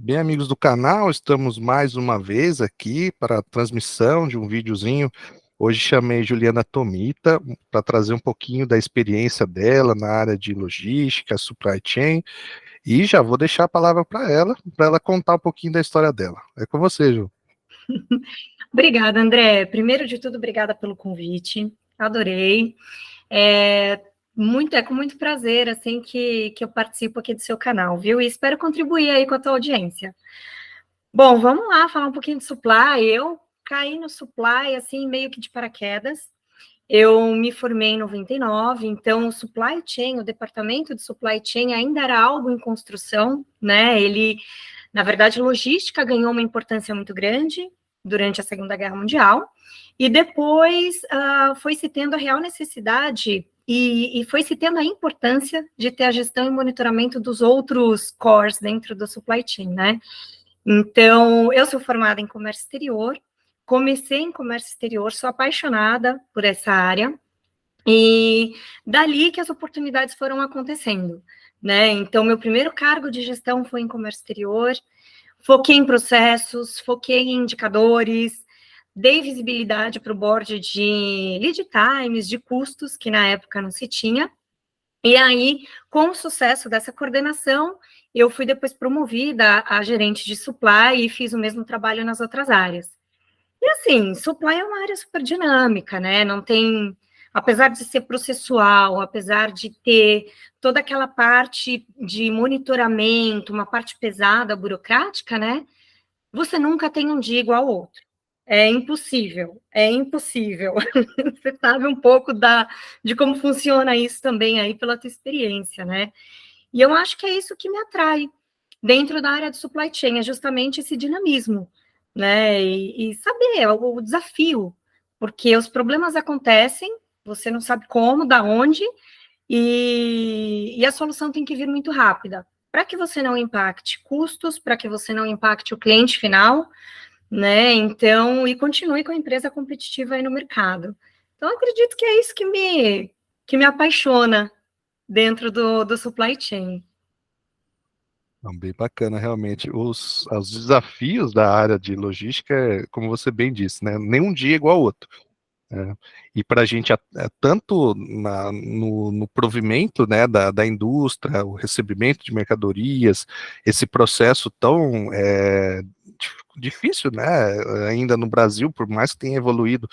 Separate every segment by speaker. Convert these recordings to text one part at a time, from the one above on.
Speaker 1: Bem, amigos do canal, estamos mais uma vez aqui para a transmissão de um videozinho. Hoje chamei Juliana Tomita para trazer um pouquinho da experiência dela na área de logística, supply chain, e já vou deixar a palavra para ela contar um pouquinho da história dela. É com você, Ju.
Speaker 2: Obrigada, André. Primeiro de tudo, obrigada pelo convite. Adorei. É, é com muito prazer assim que eu participo aqui do seu canal, viu? E espero contribuir aí com a tua audiência. Bom, vamos lá falar um pouquinho de supply. Eu caí no supply assim meio que de paraquedas. Eu me formei em 99, então o supply chain, o departamento de supply chain ainda era algo em construção, né? Na verdade, logística ganhou uma importância muito grande durante a Segunda Guerra Mundial, e depois foi se tendo a real necessidade e foi se tendo a importância de ter a gestão e monitoramento dos outros cores dentro do supply chain, né? Então, eu sou formada em comércio exterior, comecei em comércio exterior, sou apaixonada por essa área, e dali que as oportunidades foram acontecendo, né? Então, meu primeiro cargo de gestão foi em comércio exterior, foquei em processos, foquei em indicadores, dei visibilidade para o board de lead times, de custos, que na época não se tinha. E aí, com o sucesso dessa coordenação, eu fui depois promovida a gerente de supply e fiz o mesmo trabalho nas outras áreas. E assim, supply é uma área super dinâmica, né? Não tem, apesar de ser processual, apesar de ter toda aquela parte de monitoramento, uma parte pesada, burocrática, né? Você nunca tem um dia igual ao outro. É impossível, é impossível. Você sabe um pouco de como funciona isso também aí pela tua experiência, né? E eu acho que é isso que me atrai dentro da área de supply chain, é justamente esse dinamismo, né? E saber o desafio, porque os problemas acontecem, você não sabe como, da onde, e a solução tem que vir muito rápida, para que você não impacte custos, para que você não impacte o cliente final, né? Então, e continue com a empresa competitiva aí no mercado. Então, acredito que é isso que me apaixona dentro do supply chain.
Speaker 1: Não, bem bacana, realmente. Os desafios da área de logística, como você bem disse, né? Nenhum dia é igual ao outro. E para a gente, tanto no provimento, né, da indústria, o recebimento de mercadorias, esse processo tão difícil, né, ainda no Brasil, por mais que tenha evoluído,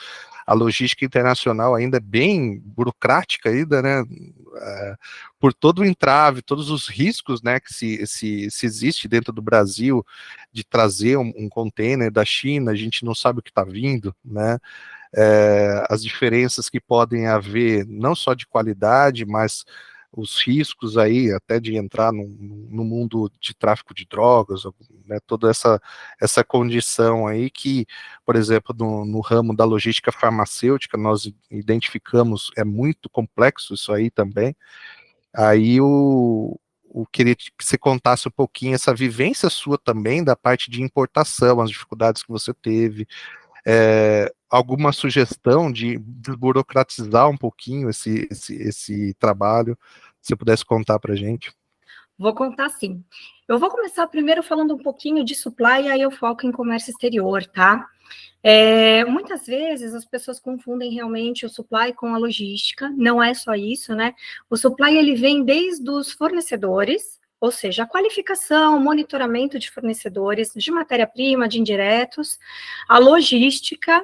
Speaker 1: a logística internacional ainda é bem burocrática ainda, né, por todo o entrave, todos os riscos, né, que se existe dentro do Brasil de trazer um container da China, a gente não sabe o que está vindo, né, as diferenças que podem haver, não só de qualidade, mas os riscos aí até de entrar no mundo de tráfico de drogas, né, toda essa condição aí que, por exemplo, no ramo da logística farmacêutica, nós identificamos, é muito complexo isso aí também. Aí queria que você contasse um pouquinho essa vivência sua também da parte de importação, as dificuldades que você teve, alguma sugestão de desburocratizar um pouquinho esse trabalho, se você pudesse contar para a gente.
Speaker 2: Vou contar sim. Eu vou começar primeiro falando um pouquinho de supply, e aí eu foco em comércio exterior, tá? Muitas vezes as pessoas confundem realmente o supply com a logística, não é só isso, né? O supply, ele vem desde os fornecedores, ou seja, a qualificação, monitoramento de fornecedores, de matéria-prima, de indiretos, a logística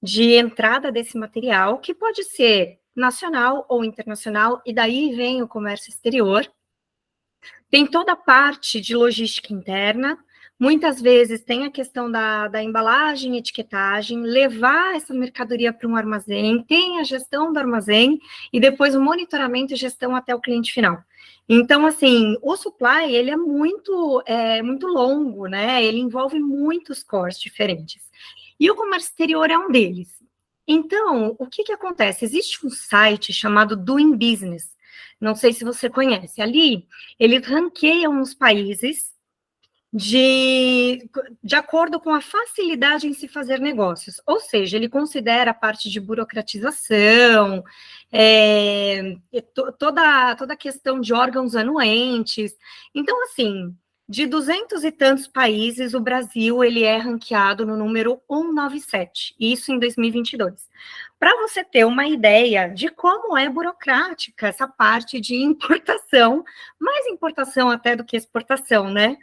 Speaker 2: de entrada desse material, que pode ser nacional ou internacional, e daí vem o comércio exterior. Tem toda a parte de logística interna, muitas vezes tem a questão da embalagem, etiquetagem, levar essa mercadoria para um armazém, tem a gestão do armazém e depois o monitoramento e gestão até o cliente final. Então, assim, o supply, ele muito longo, né? Ele envolve muitos cores diferentes. E o comércio exterior é um deles. Então, o que acontece? Existe um site chamado Doing Business, não sei se você conhece. Ali, ele ranqueia uns países de acordo com a facilidade em se fazer negócios. Ou seja, ele considera a parte de burocratização, toda a questão de órgãos anuentes. Então, assim, De 200 e tantos países, o Brasil ele é ranqueado no número 197, isso em 2022. Para você ter uma ideia de como é burocrática essa parte de importação, mais importação até do que exportação, né?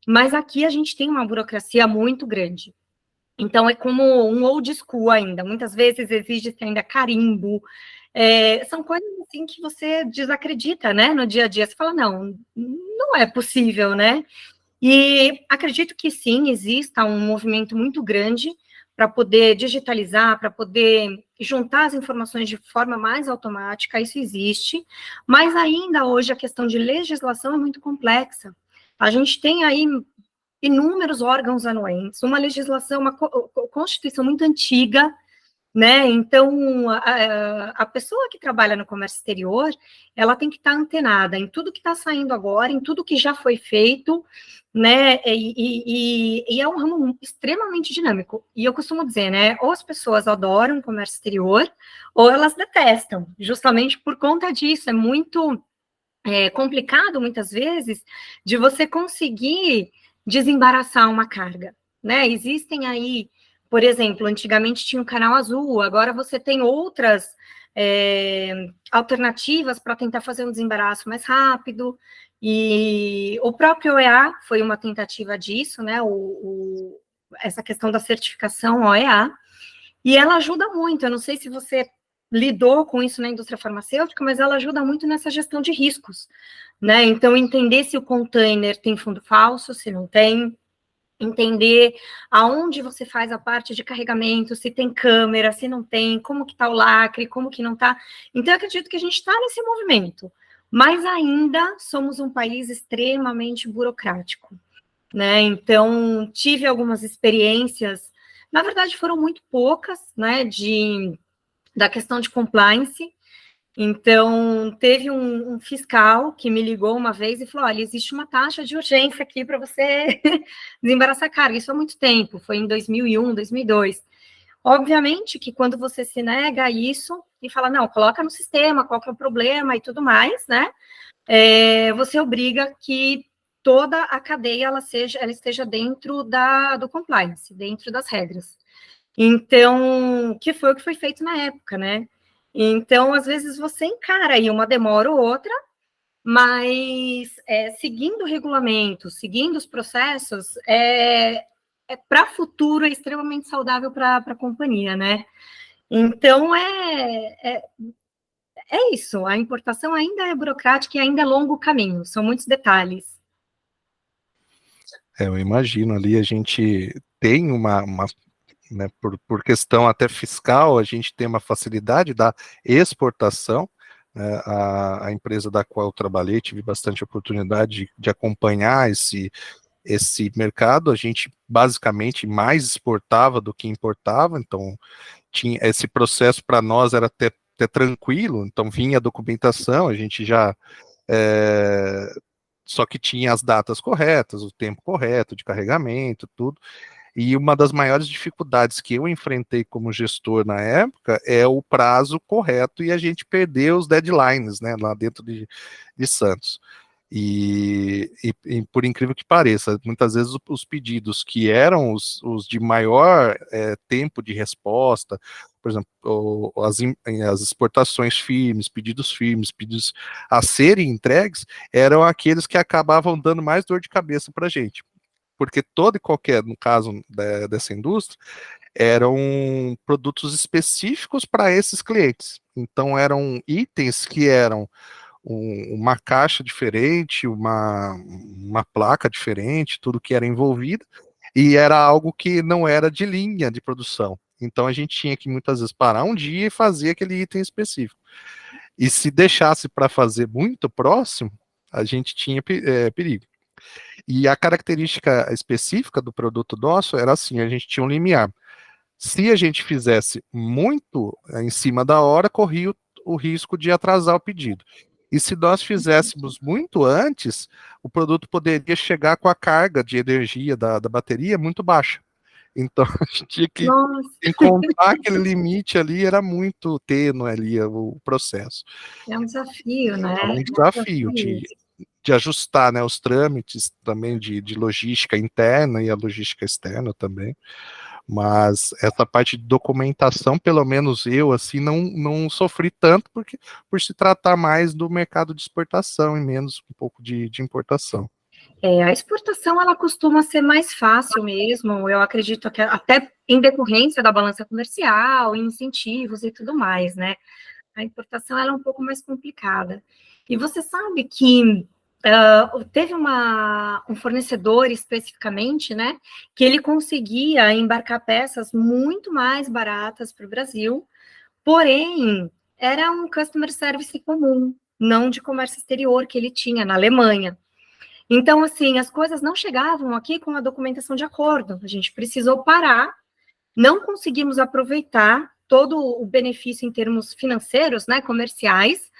Speaker 2: Mas aqui a gente tem uma burocracia muito grande. Então, é como um old school ainda. Muitas vezes exige ainda carimbo. São coisas assim que você desacredita, né? No dia a dia. Você fala, não é possível, né? E acredito que sim, exista um movimento muito grande para poder digitalizar, para poder juntar as informações de forma mais automática, isso existe, mas ainda hoje a questão de legislação é muito complexa. A gente tem aí inúmeros órgãos anuentes, uma legislação, uma constituição muito antiga, né? Então, a pessoa que trabalha no comércio exterior, ela tem que estar antenada em tudo que está saindo agora, em tudo que já foi feito, né? E é um ramo extremamente dinâmico. E eu costumo dizer, né? Ou as pessoas adoram o comércio exterior, ou elas detestam, justamente por conta disso. É muito complicado, muitas vezes, de você conseguir desembaraçar uma carga, né? Existem aí, por exemplo, antigamente tinha o Canal Azul, agora você tem outras alternativas para tentar fazer um desembaraço mais rápido, e o próprio OEA foi uma tentativa disso, né? Essa questão da certificação OEA, e ela ajuda muito. Eu não sei se você lidou com isso na indústria farmacêutica, mas ela ajuda muito nessa gestão de riscos, né? Então, entender se o container tem fundo falso, se não tem, entender aonde você faz a parte de carregamento, se tem câmera, se não tem, como que está o lacre, como que não está. Então, eu acredito que a gente está nesse movimento, mas ainda somos um país extremamente burocrático, né? Então, tive algumas experiências, na verdade foram muito poucas, né, da questão de compliance. Então, teve um fiscal que me ligou uma vez e falou: olha, existe uma taxa de urgência aqui para você desembaraçar a carga. Isso há muito tempo, foi em 2001, 2002. Obviamente que quando você se nega a isso e fala, não, coloca no sistema, qual que é o problema e tudo mais, né? Você obriga que toda a cadeia ela esteja dentro do compliance, dentro das regras. Então, que foi o que foi feito na época, né? Então, às vezes você encara aí uma demora ou outra, mas seguindo o regulamento, seguindo os processos, para o futuro é extremamente saudável para a companhia, né? Então, é isso, a importação ainda é burocrática e ainda é longo o caminho, são muitos detalhes.
Speaker 1: Eu imagino ali a gente tem né, por questão até fiscal, a gente tem uma facilidade da exportação, né, a empresa da qual eu trabalhei, tive bastante oportunidade de acompanhar esse mercado, a gente basicamente mais exportava do que importava, então tinha esse processo para nós era até tranquilo, então vinha a documentação, a gente já só que tinha as datas corretas, o tempo correto de carregamento, tudo. E uma das maiores dificuldades que eu enfrentei como gestor na época é o prazo correto e a gente perdeu os deadlines, né, lá dentro de Santos. E por incrível que pareça, muitas vezes os pedidos que eram os de maior tempo de resposta, por exemplo, as exportações firmes, pedidos a serem entregues, eram aqueles que acabavam dando mais dor de cabeça para a gente. Porque todo e qualquer, no caso dessa indústria, eram produtos específicos para esses clientes. Então, eram itens que eram uma caixa diferente, uma placa diferente, tudo que era envolvido, e era algo que não era de linha de produção. Então a gente tinha que muitas vezes parar um dia e fazer aquele item específico. E se deixasse para fazer muito próximo, a gente tinha perigo. E a característica específica do produto nosso era assim, a gente tinha um limiar. Se a gente fizesse muito em cima da hora, corria o risco de atrasar o pedido. E se nós fizéssemos muito antes, o produto poderia chegar com a carga de energia da bateria muito baixa. Então, a gente tinha que
Speaker 2: Nossa,
Speaker 1: encontrar aquele limite ali, era muito tênue ali o processo.
Speaker 2: é um desafio, né?
Speaker 1: É um
Speaker 2: É um
Speaker 1: desafio
Speaker 2: desafio
Speaker 1: de
Speaker 2: isso.
Speaker 1: de ajustar, né, os trâmites também de logística interna e a logística externa também. Mas essa parte de documentação, pelo menos eu, assim, não sofri tanto, porque por se tratar mais do mercado de exportação e menos um pouco de importação.
Speaker 2: A exportação, ela costuma ser mais fácil mesmo, eu acredito que até em decorrência da balança comercial, incentivos e tudo mais, né? A importação, ela é um pouco mais complicada. E você sabe que teve um fornecedor especificamente, né, que ele conseguia embarcar peças muito mais baratas para o Brasil, porém, era um customer service comum, não de comércio exterior que ele tinha na Alemanha. Então, assim, as coisas não chegavam aqui com a documentação de acordo. A gente precisou parar, não conseguimos aproveitar todo o benefício em termos financeiros, né, comerciais,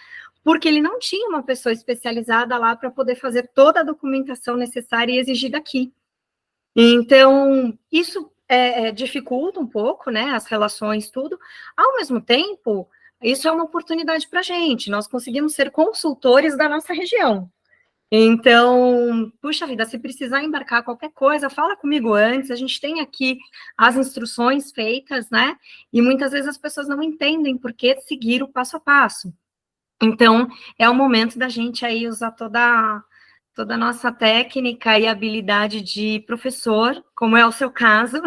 Speaker 2: porque ele não tinha uma pessoa especializada lá para poder fazer toda a documentação necessária e exigida aqui. Então, isso dificulta um pouco, né, as relações, tudo. Ao mesmo tempo, isso é uma oportunidade para a gente. Nós conseguimos ser consultores da nossa região. Então, puxa vida, se precisar embarcar qualquer coisa, fala comigo antes. A gente tem aqui as instruções feitas, né? E muitas vezes as pessoas não entendem por que seguir o passo a passo. Então, é o momento da gente aí usar toda a nossa técnica e habilidade de professor, como é o seu caso,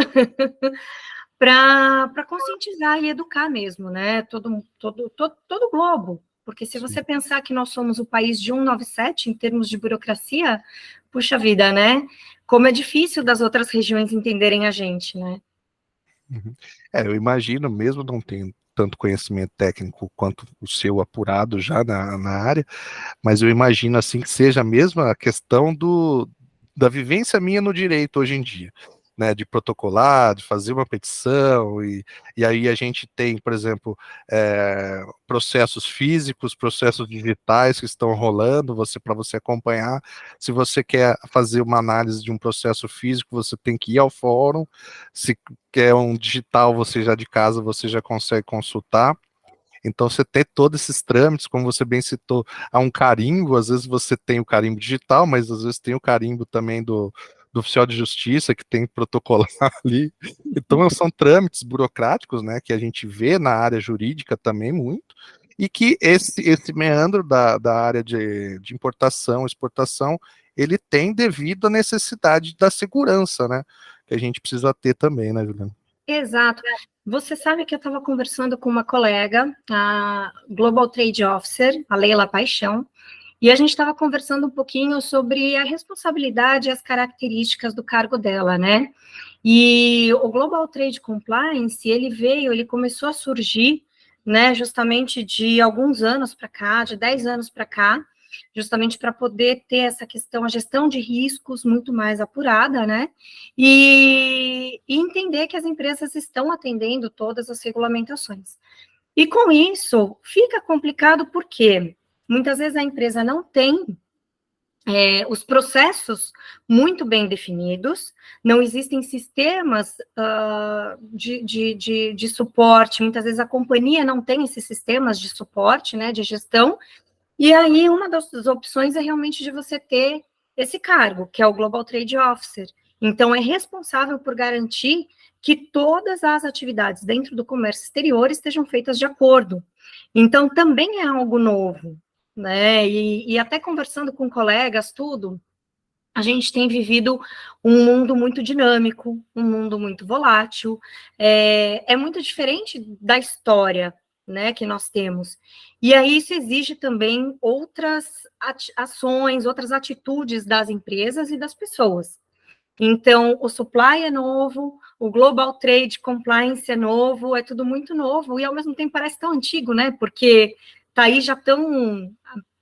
Speaker 2: para conscientizar e educar mesmo, né? Todo o globo. Porque se você pensar que nós somos o país de 197 em termos de burocracia, puxa vida, né? Como é difícil das outras regiões entenderem a gente, né?
Speaker 1: Uhum. Eu imagino, mesmo não tendo tanto conhecimento técnico quanto o seu apurado já na área, mas eu imagino assim que seja mesmo a questão da vivência minha no direito hoje em dia, né, de protocolar, de fazer uma petição, e aí a gente tem, por exemplo, processos físicos, processos digitais que estão rolando, para você acompanhar. Se você quer fazer uma análise de um processo físico, você tem que ir ao fórum. Se quer um digital, você já de casa, você já consegue consultar. Então, você tem todos esses trâmites, como você bem citou, há um carimbo, às vezes você tem o carimbo digital, mas às vezes tem o carimbo também do oficial de justiça, que tem que protocolar ali. Então, são trâmites burocráticos, né, que a gente vê na área jurídica também muito, e que esse meandro da área de importação, exportação, ele tem devido à necessidade da segurança, né, que a gente precisa ter também, né, Juliana?
Speaker 2: Exato. Você sabe que eu estava conversando com uma colega, a Global Trade Officer, a Leila Paixão, e a gente estava conversando um pouquinho sobre a responsabilidade e as características do cargo dela, né? E o Global Trade Compliance, ele começou a surgir, né, justamente de alguns anos para cá, de 10 anos para cá, justamente para poder ter essa questão, a gestão de riscos muito mais apurada, né? E entender que as empresas estão atendendo todas as regulamentações. E com isso, fica complicado porque muitas vezes a empresa não tem os processos muito bem definidos, não existem sistemas de suporte, muitas vezes a companhia não tem esses sistemas de suporte, né, de gestão, e aí uma das opções é realmente de você ter esse cargo, que é o Global Trade Officer. Então, é responsável por garantir que todas as atividades dentro do comércio exterior estejam feitas de acordo. Então, também é algo novo, né? E até conversando com colegas, tudo, a gente tem vivido um mundo muito dinâmico, um mundo muito volátil, é muito diferente da história, né, que nós temos. E aí isso exige também outras ações, outras atitudes das empresas e das pessoas. Então, o supply é novo, o global trade compliance é novo, é tudo muito novo, e ao mesmo tempo parece tão antigo, né, porque está aí já tão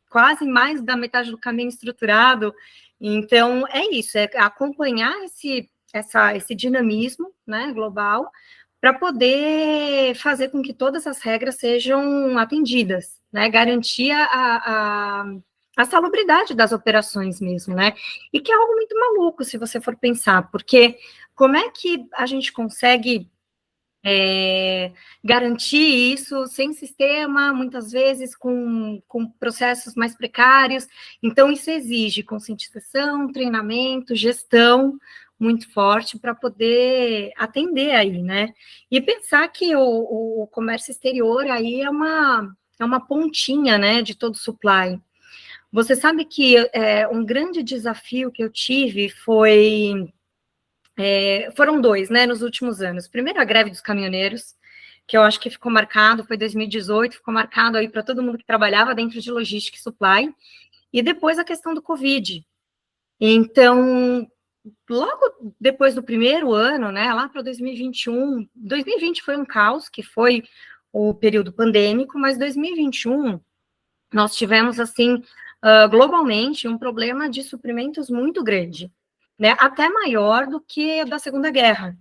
Speaker 2: quase mais da metade do caminho estruturado. Então, é isso, é acompanhar esse dinamismo, né, global, para poder fazer com que todas as regras sejam atendidas, né, garantir a salubridade das operações mesmo, né, e que é algo muito maluco, se você for pensar, porque como é que a gente consegue garantir isso sem sistema, muitas vezes com processos mais precários. Então, isso exige conscientização, treinamento, gestão muito forte para poder atender aí, né? E pensar que o comércio exterior aí é uma pontinha, né, de todo o supply. Você sabe que um grande desafio que eu tive foram dois, né, nos últimos anos. Primeiro, a greve dos caminhoneiros, que eu acho que ficou marcado, foi 2018, ficou marcado aí para todo mundo que trabalhava dentro de logística e supply, e depois a questão do Covid. Então, logo depois do primeiro ano, né, lá para 2021, 2020 foi um caos, que foi o período pandêmico, mas 2021 nós tivemos, assim, globalmente, um problema de suprimentos muito grande, né, até maior do que da Segunda Guerra.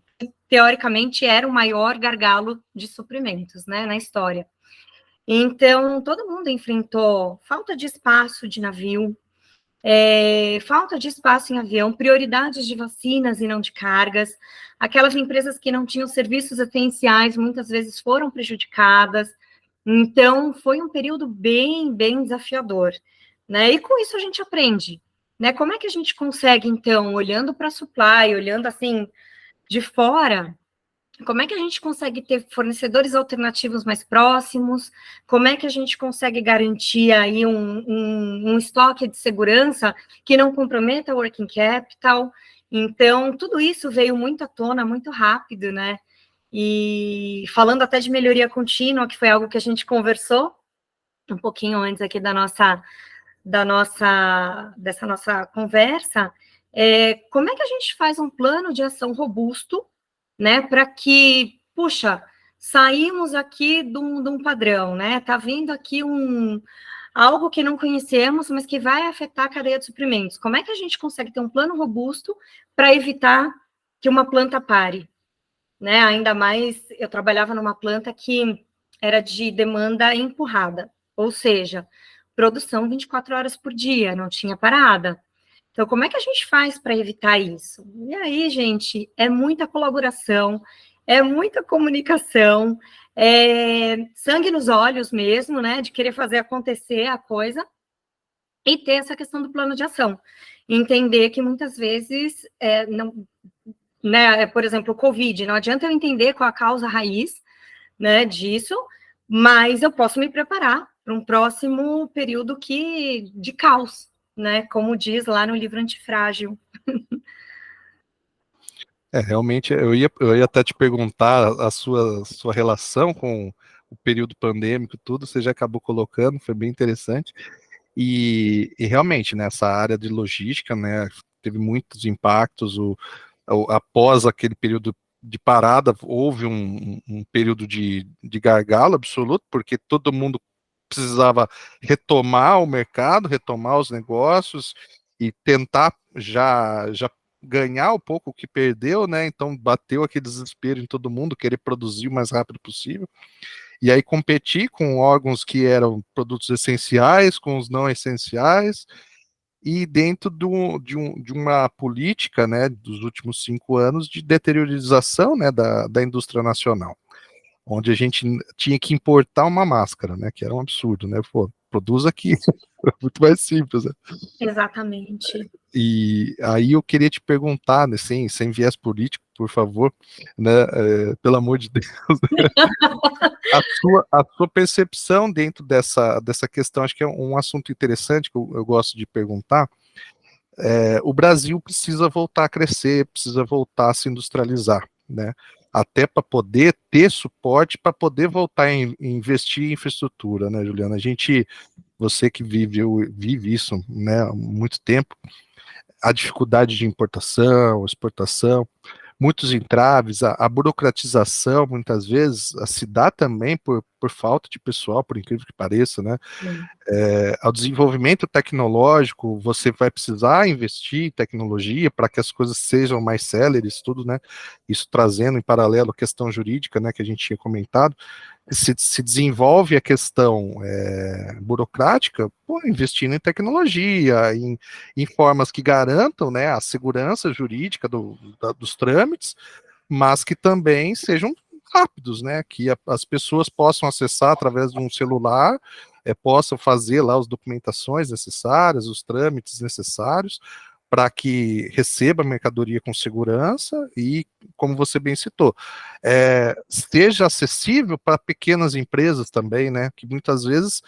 Speaker 2: Teoricamente, era o maior gargalo de suprimentos, né, na história. Então, todo mundo enfrentou falta de espaço de navio, falta de espaço em avião, prioridades de vacinas e não de cargas. Aquelas empresas que não tinham serviços essenciais muitas vezes foram prejudicadas. Então, foi um período bem desafiador, né? E com isso a gente aprende, né? Como é que a gente consegue, então, olhando para a supply, olhando assim de fora, como é que a gente consegue ter fornecedores alternativos mais próximos? Como é que a gente consegue garantir aí um estoque de segurança que não comprometa o working capital? Então, tudo isso veio muito à tona, muito rápido, né? E falando até de melhoria contínua, que foi algo que a gente conversou um pouquinho antes aqui dessa nossa conversa, como é que a gente faz um plano de ação robusto, né, para que, puxa, saímos aqui de um padrão, né, tá vindo aqui algo que não conhecemos, mas que vai afetar a cadeia de suprimentos. Como é que a gente consegue ter um plano robusto para evitar que uma planta pare, né? Ainda mais, eu trabalhava numa planta que era de demanda empurrada, ou seja, produção 24 horas por dia, não tinha parada. Então, como é que a gente faz para evitar isso? E aí, gente, é muita colaboração, é muita comunicação, sangue nos olhos mesmo, né? De querer fazer acontecer a coisa e ter essa questão do plano de ação. Entender que muitas vezes não, né? Por exemplo, o Covid, não adianta eu entender qual a causa raiz, né, disso, mas eu posso me preparar para um próximo período de caos, né, como diz lá no livro Antifrágil.
Speaker 1: Realmente, eu ia até te perguntar a sua relação com o período pandêmico, tudo, você já acabou colocando, foi bem interessante. E realmente, nessa área de logística, né, teve muitos impactos. Após aquele período de parada, houve um período de gargalo absoluto, porque todo mundo precisava retomar o mercado, retomar os negócios e tentar já ganhar um pouco o que perdeu, né? Então bateu aquele desespero em todo mundo, querer produzir o mais rápido possível. E aí competir com órgãos que eram produtos essenciais, com os não essenciais, e dentro de uma política, né, dos últimos 5 anos de deteriorização, né, da indústria nacional, onde a gente tinha que importar uma máscara, né, que era um absurdo, né, pô, produz aqui, muito mais simples, né?
Speaker 2: Exatamente.
Speaker 1: E aí eu queria te perguntar, né, sem viés político, por favor, né, pelo amor de Deus, a sua percepção dentro dessa questão. Acho que é um assunto interessante que eu gosto de perguntar. O Brasil precisa voltar a crescer, precisa voltar a se industrializar, né? Até para poder ter suporte, para poder voltar a investir em infraestrutura, né, Juliana? Você que vive isso, né, há muito tempo, a dificuldade de importação, exportação, muitos entraves, a burocratização, muitas vezes, se dá também por falta de pessoal, por incrível que pareça, né? Ao desenvolvimento tecnológico, você vai precisar investir em tecnologia para que as coisas sejam mais céleres, tudo, né? Isso trazendo em paralelo a questão jurídica, né, que a gente tinha comentado. Se desenvolve a questão burocrática, investindo em tecnologia, em formas que garantam, né, a segurança jurídica dos trâmites, mas que também sejam rápidos, né? Que as pessoas possam acessar através de um celular, possam fazer lá as documentações necessárias, os trâmites necessários, para que receba a mercadoria com segurança e, como você bem citou, seja acessível para pequenas empresas também, né? Que muitas vezes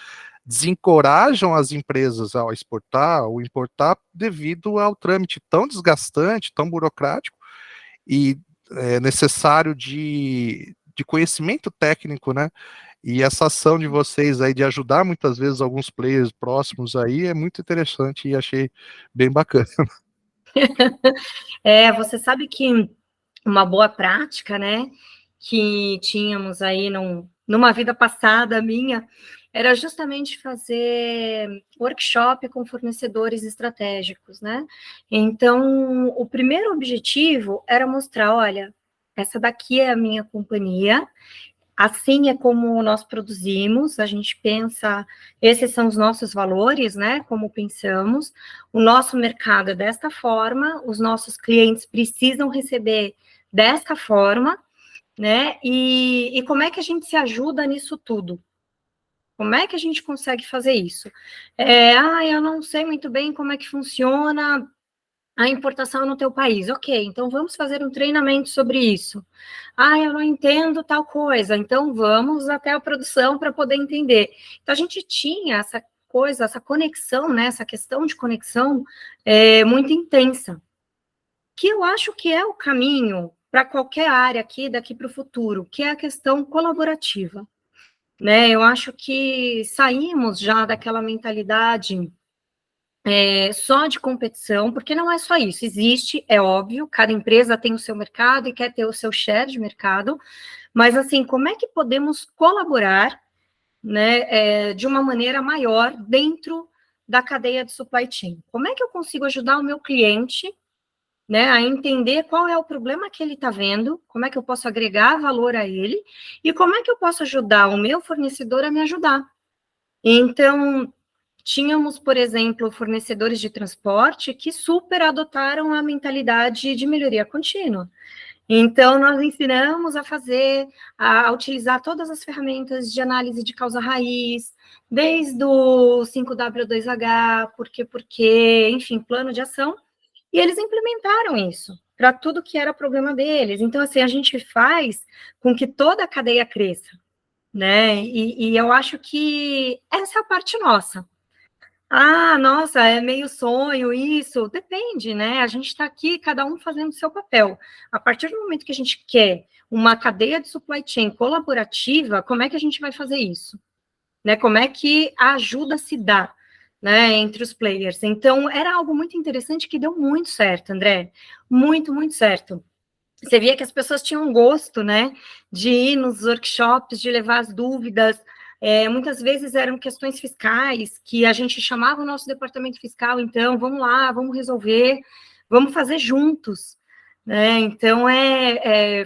Speaker 1: desencorajam as empresas ao exportar ou importar devido ao trâmite tão desgastante, tão burocrático e necessário de conhecimento técnico, né? E essa ação de vocês aí de ajudar muitas vezes alguns players próximos aí é muito interessante e achei bem bacana.
Speaker 2: Você sabe que uma boa prática, né, que tínhamos aí numa vida passada minha, era justamente fazer workshop com fornecedores estratégicos, né? Então, o primeiro objetivo era mostrar, olha, essa daqui é a minha companhia, assim é como nós produzimos, a gente pensa, esses são os nossos valores, né? Como pensamos, o nosso mercado é desta forma, os nossos clientes precisam receber desta forma, né? E como é que a gente se ajuda nisso tudo? Como é que a gente consegue fazer isso? Eu não sei muito bem como é que funciona a importação no teu país. Ok, então vamos fazer um treinamento sobre isso. Eu não entendo tal coisa, então vamos até a produção para poder entender. Então a gente tinha essa coisa, essa conexão, né, essa questão de conexão muito intensa, que eu acho que é o caminho para qualquer área aqui, daqui para o futuro, que é a questão colaborativa. Né? Eu acho que saímos já daquela mentalidade só de competição, porque não é só isso, existe, é óbvio, cada empresa tem o seu mercado e quer ter o seu share de mercado, mas assim, como é que podemos colaborar, né, de uma maneira maior dentro da cadeia de supply chain? Como é que eu consigo ajudar o meu cliente, né, a entender qual é o problema que ele está vendo, como é que eu posso agregar valor a ele, e como é que eu posso ajudar o meu fornecedor a me ajudar? Então, tínhamos, por exemplo, fornecedores de transporte que super adotaram a mentalidade de melhoria contínua. Então, nós ensinamos a utilizar todas as ferramentas de análise de causa raiz, desde o 5W2H, porque, enfim, plano de ação, e eles implementaram isso para tudo que era problema deles. Então, assim, a gente faz com que toda a cadeia cresça, né? E eu acho que essa é a parte nossa. Nossa, é meio sonho isso. Depende, né? A gente está aqui, cada um fazendo o seu papel. A partir do momento que a gente quer uma cadeia de supply chain colaborativa, como é que a gente vai fazer isso? Né? Como é que a ajuda se dá, né, entre os players? Então, era algo muito interessante que deu muito certo, André. Muito, muito certo. Você via que as pessoas tinham gosto, né, de ir nos workshops, de levar as dúvidas. Muitas vezes eram questões fiscais, que a gente chamava o nosso departamento fiscal, então, vamos lá, vamos resolver, vamos fazer juntos. Né? Então,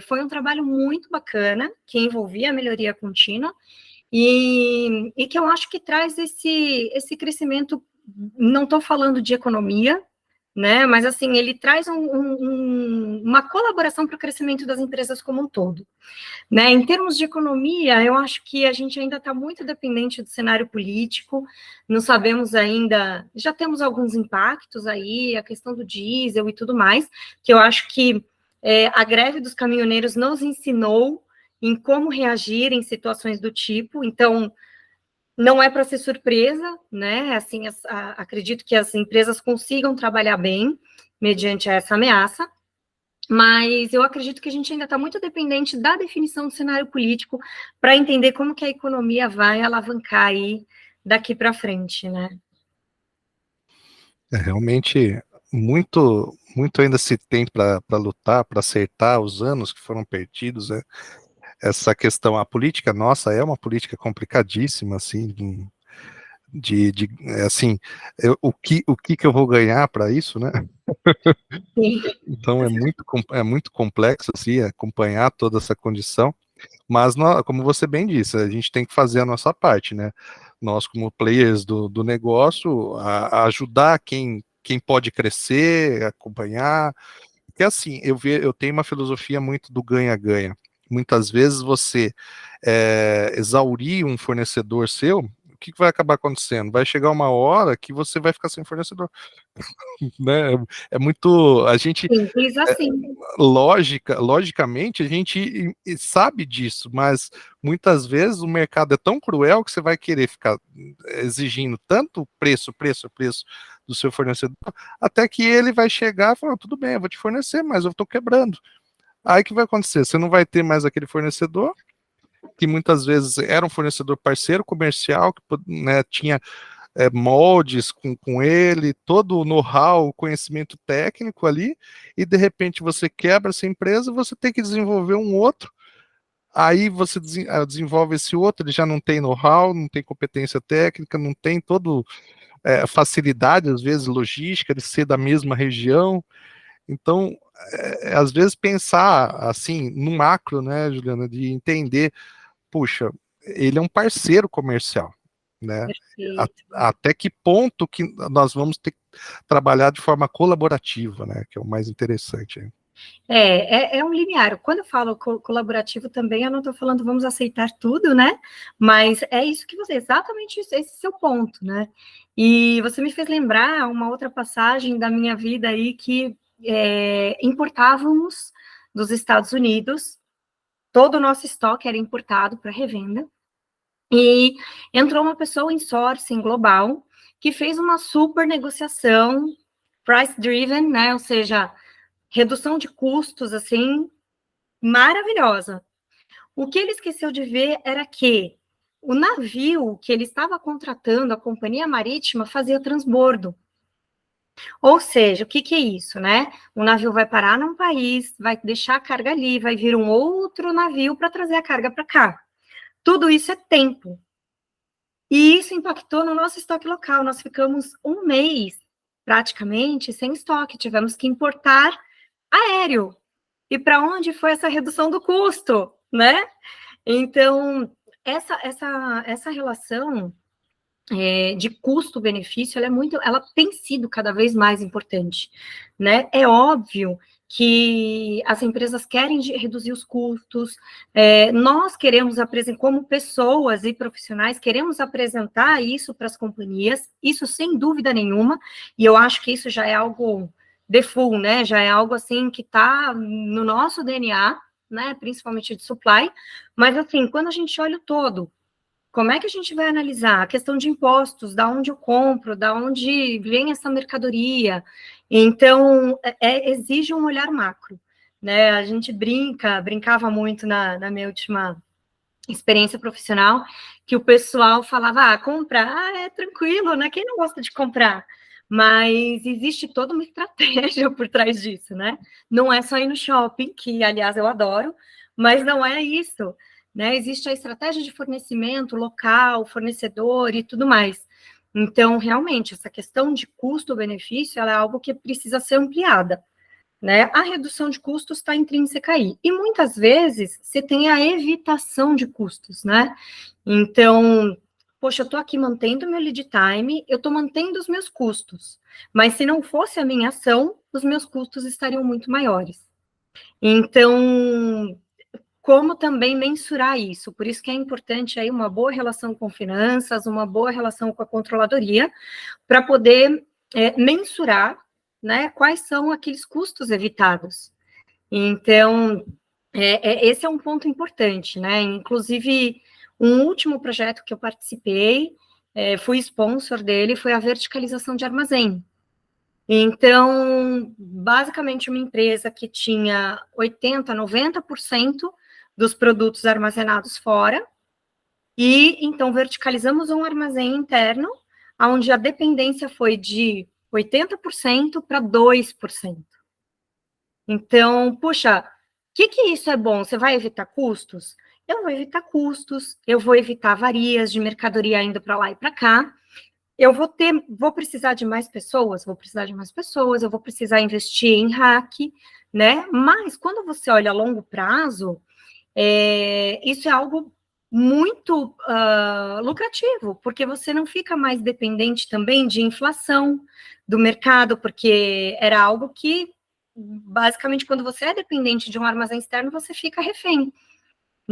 Speaker 2: foi um trabalho muito bacana, que envolvia a melhoria contínua, e que eu acho que traz esse crescimento, não estou falando de economia, né? Mas assim, ele traz uma colaboração para o crescimento das empresas como um todo. Né? Em termos de economia, eu acho que a gente ainda está muito dependente do cenário político, não sabemos ainda, já temos alguns impactos aí, a questão do diesel e tudo mais, que eu acho que a greve dos caminhoneiros nos ensinou em como reagir em situações do tipo, então não é para ser surpresa, né? Assim, acredito que as empresas consigam trabalhar bem mediante essa ameaça, mas eu acredito que a gente ainda está muito dependente da definição do cenário político para entender como que a economia vai alavancar aí daqui para frente, né?
Speaker 1: Realmente muito, muito ainda se tem para lutar, para acertar os anos que foram perdidos, né? Essa questão, a política nossa é uma política complicadíssima, assim, assim, o que eu vou ganhar para isso, né?
Speaker 2: Sim.
Speaker 1: Então é muito complexo, assim, acompanhar toda essa condição, mas como você bem disse, a gente tem que fazer a nossa parte, né? Nós, como players do negócio, a ajudar quem pode crescer, acompanhar, porque assim, eu tenho uma filosofia muito do ganha-ganha. muitas vezes você exaurir um fornecedor seu, o que vai acabar acontecendo? Vai chegar uma hora que você vai ficar sem fornecedor. Né? É muito. A gente.
Speaker 2: Simples assim.
Speaker 1: Logicamente, a gente sabe disso, mas muitas vezes o mercado é tão cruel que você vai querer ficar exigindo tanto preço do seu fornecedor, até que ele vai chegar e falar, tudo bem, eu vou te fornecer, mas eu estou quebrando. Aí o que vai acontecer? Você não vai ter mais aquele fornecedor, que muitas vezes era um fornecedor parceiro comercial, que, né, tinha moldes com ele, todo o know-how, o conhecimento técnico ali, e de repente você quebra essa empresa, você tem que desenvolver um outro, aí você desenvolve esse outro, ele já não tem know-how, não tem competência técnica, não tem todo facilidade, às vezes, logística, de ser da mesma região. Então, às vezes, pensar assim, no macro, né, Juliana, de entender, puxa, ele é um parceiro comercial, né?
Speaker 2: Perfeito.
Speaker 1: Até que ponto que nós vamos ter que trabalhar de forma colaborativa, né? Que é o mais interessante.
Speaker 2: É um limiar. Quando eu falo colaborativo também, eu não estou falando vamos aceitar tudo, né? Mas é isso que você, exatamente isso, esse seu ponto, né? E você me fez lembrar uma outra passagem da minha vida aí que importávamos dos Estados Unidos, todo o nosso estoque era importado para revenda, e entrou uma pessoa em sourcing global que fez uma super negociação, price driven, né? Ou seja, redução de custos, assim, maravilhosa. O que ele esqueceu de ver era que o navio que ele estava contratando, a companhia marítima, fazia transbordo. Ou seja, o que é isso, né? O navio vai parar num país, vai deixar a carga ali, vai vir um outro navio para trazer a carga para cá. Tudo isso é tempo. E isso impactou no nosso estoque local. Nós ficamos um mês, praticamente, sem estoque. Tivemos que importar aéreo. E para onde foi essa redução do custo, né? Então, essa relação de custo-benefício, ela tem sido cada vez mais importante, né? É óbvio que as empresas querem reduzir os custos, nós queremos apresentar, como pessoas e profissionais, queremos apresentar isso para as companhias, isso sem dúvida nenhuma, e eu acho que isso já é algo default, né? Já é algo assim que está no nosso DNA, né? Principalmente de supply, mas assim, quando a gente olha o todo, como é que a gente vai analisar a questão de impostos, da onde eu compro, da onde vem essa mercadoria? Então, exige um olhar macro, né? A gente brincava muito na minha última experiência profissional, que o pessoal falava, comprar é tranquilo, né? Quem não gosta de comprar? Mas existe toda uma estratégia por trás disso, né? Não é só ir no shopping, que, aliás, eu adoro, mas não é isso, né? Existe a estratégia de fornecimento local, fornecedor e tudo mais. Então, realmente, essa questão de custo-benefício, ela é algo que precisa ser ampliada, né? A redução de custos está intrínseca aí. E muitas vezes você tem a evitação de custos, né? Então, poxa, eu estou aqui mantendo meu lead time, eu estou mantendo os meus custos. Mas se não fosse a minha ação, os meus custos estariam muito maiores. Então, como também mensurar isso? Por isso que é importante aí uma boa relação com finanças, uma boa relação com a controladoria, para poder mensurar, né, quais são aqueles custos evitados. Então, esse é um ponto importante, né? Inclusive, um último projeto que eu participei, fui sponsor dele, foi a verticalização de armazém. Então, basicamente, uma empresa que tinha 80%, 90% dos produtos armazenados fora, e então verticalizamos um armazém interno, onde a dependência foi de 80% para 2%. Então, puxa, o que isso é bom? Você vai evitar custos? Eu vou evitar custos, eu vou evitar avarias de mercadoria indo para lá e para cá. Eu vou precisar de mais pessoas, eu vou precisar investir em hack, né? Mas quando você olha a longo prazo, isso é algo muito lucrativo, porque você não fica mais dependente também de inflação do mercado, porque era algo que, basicamente, quando você é dependente de um armazém externo, você fica refém.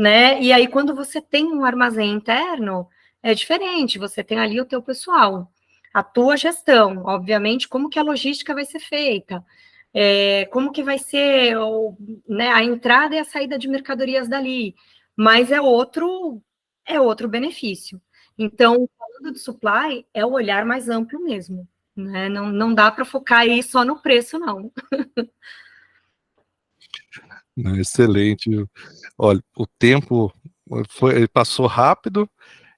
Speaker 2: né? E aí, quando você tem um armazém interno, é diferente, você tem ali o teu pessoal, a tua gestão, obviamente, como que a logística vai ser feita, como que vai ser né, a entrada e a saída de mercadorias dali, mas é outro benefício. Então, falando de supply, é o olhar mais amplo mesmo, né? Não dá para focar aí só no preço, não.
Speaker 1: Excelente. Olha, o tempo passou rápido,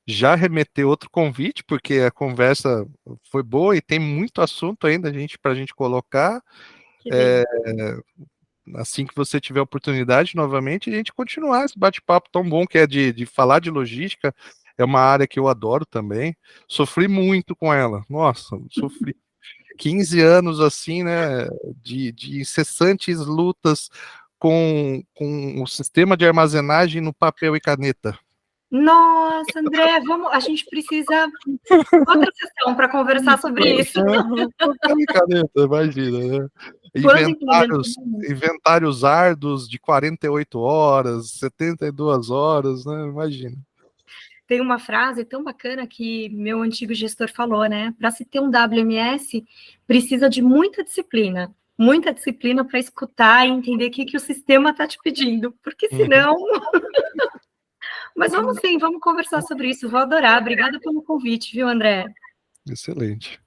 Speaker 1: já remeteu outro convite, porque a conversa foi boa e tem muito assunto ainda para a gente colocar.
Speaker 2: Que bem.
Speaker 1: Assim que você tiver oportunidade novamente, a gente continuar esse bate-papo tão bom que é de falar de logística. É uma área que eu adoro também. Sofri muito com ela. Nossa, sofri 15 anos assim, né, de incessantes lutas com o sistema de armazenagem no papel e caneta.
Speaker 2: Nossa, André, a gente precisa outra sessão para conversar sobre isso.
Speaker 1: Papel e caneta, imagina, né?
Speaker 2: Quando implementamos,
Speaker 1: Inventários árduos de 48 horas, 72 horas, né? Imagina.
Speaker 2: tem uma frase tão bacana que meu antigo gestor falou, né? Para se ter um WMS, precisa de muita disciplina para escutar e entender o que o sistema está te pedindo, porque
Speaker 1: Uhum.
Speaker 2: senão. Mas vamos sim, vamos conversar sobre isso, vou adorar. Obrigada pelo convite, viu, André?
Speaker 1: Excelente.